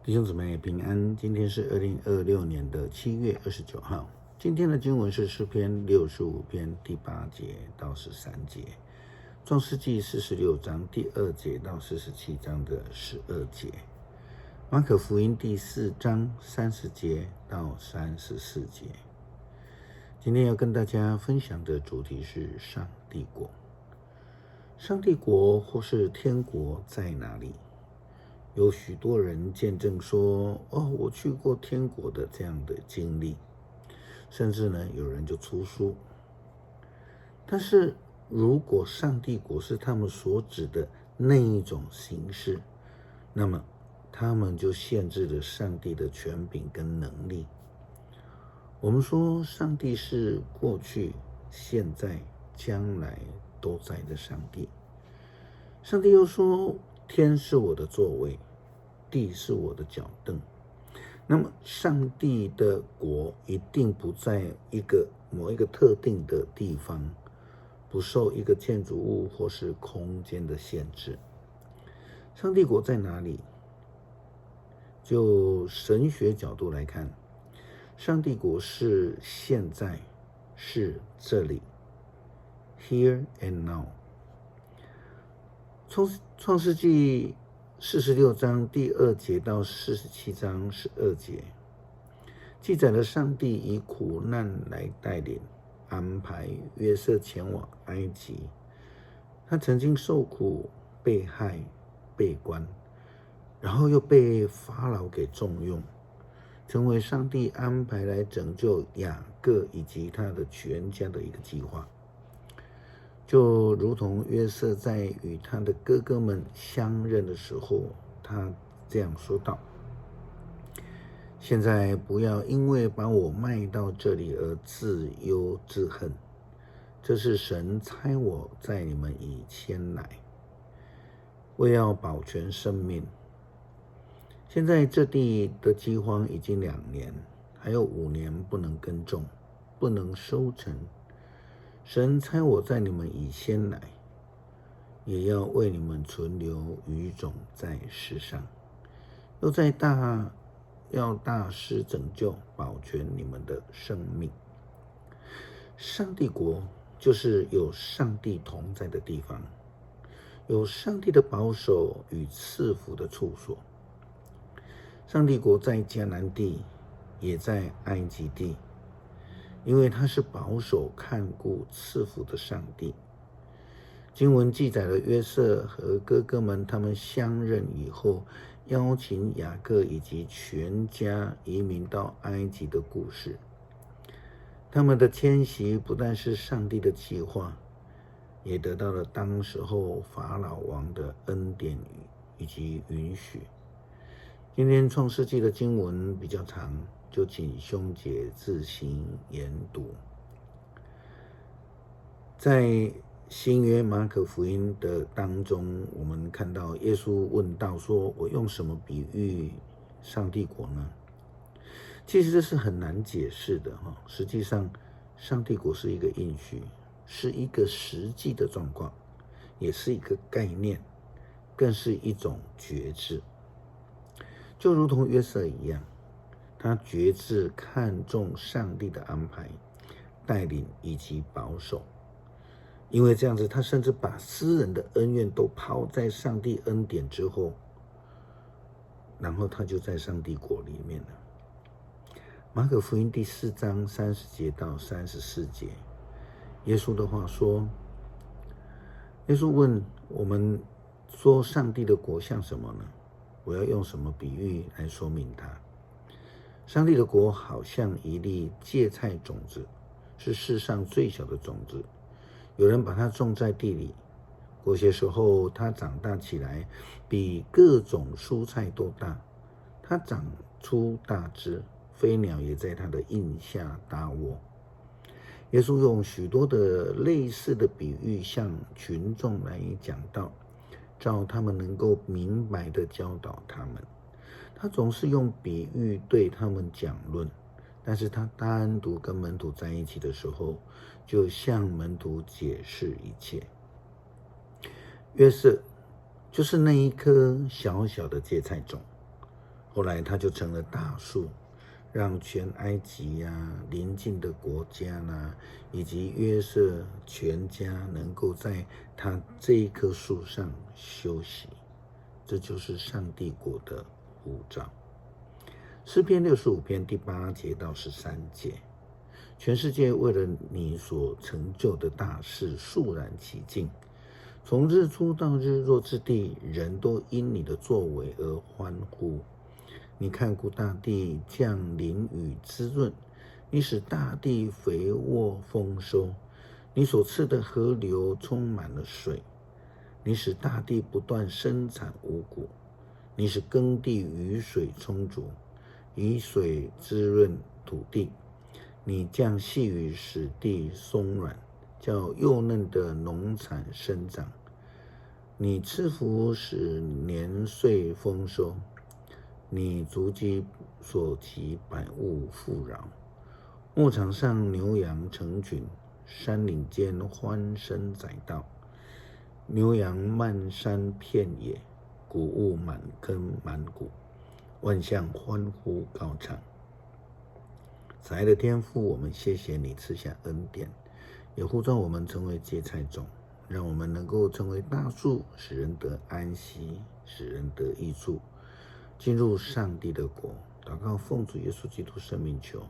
弟兄姊妹平安，今天是2026年的7月29号。今天的经文是诗篇65篇第8节到13节，创世纪46章第2节到47章的12节，马可福音第4章30节到34节。今天要跟大家分享的主题是上帝国。上帝国或是天国在哪里？有许多人见证说，我去过天国的这样的经历，甚至呢，有人就出书。但是如果上帝国是他们所指的那一种形式，那么他们就限制了上帝的权柄跟能力。我们说上帝是过去、现在、将来都在的上帝。上帝又说，天是我的座位，地是我的脚凳。那么上帝的国一定不在某一个特定的地方，不受一个建筑物或是空间的限制。上帝国在哪里？就神学角度来看，上帝国是现在，是这里 ，here and now。创世纪46章第2节到47章12节，记载了上帝以苦难来带领、安排约瑟前往埃及。他曾经受苦、被害、被关，然后又被法老给重用，成为上帝安排来拯救雅各以及他的全家的一个计划。就如同约瑟在与他的哥哥们相认的时候，他这样说道：现在不要因为把我卖到这里而自忧自恨，这是神差我在你们以前来，为要保全生命。现在这地的饥荒已经2年，还有5年不能耕种，不能收成。神差我在你们以先来，也要为你们存留余种在世上，又要大施拯救，保全你们的生命。上帝国就是有上帝同在的地方，有上帝的保守与赐福的处所。上帝国在迦南地，也在埃及地，因为他是保守看顾赐福的上帝。经文记载了约瑟和哥哥们他们相认以后，邀请雅各以及全家移民到埃及的故事。他们的迁徙不但是上帝的计划，也得到了当时候法老王的恩典以及允许。今天创世纪的经文比较长，就请兄姐自行研读。在新约马可福音的当中，我们看到耶稣问道说，我用什么比喻上帝国呢？其实这是很难解释的。实际上上帝国是一个应许，是一个实际的状况，也是一个概念，更是一种觉知。就如同约瑟一样，他觉知看重上帝的安排、带领以及保守。因为这样子，他甚至把私人的恩怨都抛在上帝恩典之后，然后他就在上帝国里面了。马可福音第4章30节到34节，耶稣的话说，耶稣问我们说，上帝的国像什么呢？我要用什么比喻来说明它？上帝的国好像一粒芥菜种子，是世上最小的种子。有人把它种在地里，过些时候它长大起来，比各种蔬菜都大。它长出大枝，飞鸟也在它的荫下搭窝。耶稣用许多的类似的比喻向群众来讲道，照他们能够明白的教导他们。他总是用比喻对他们讲论，但是他单独跟门徒在一起的时候，就向门徒解释一切。约瑟就是那一颗小小的芥菜种，后来它就成了大树，让全埃及邻近的国家以及约瑟全家能够在他这一棵树上休息。这就是上帝国的呼召。诗篇65篇第8节到13节，全世界为了你所成就的大事肃然起敬，从日出到日落之地，人都因你的作为而欢呼。你看顾大地，降淋雨滋润，你使大地肥沃丰收，你所赐的河流充满了水，你使大地不断生产五谷，你使耕地雨水充足，以水滋润土地，你降细雨使地松软，叫幼嫩的农产生长，你赐福使年岁丰收，你足迹所及百物富饶，牧场上牛羊成群，山岭间欢声载道，牛羊漫山遍野，谷物满坑满谷，万象欢呼高唱。慈爱的天父，我们谢谢你赐下恩典，也呼召我们成为芥菜种，让我们能够成为大树，使人得安息，使人得益处，进入上帝的国。祷告奉主耶稣基督圣名求。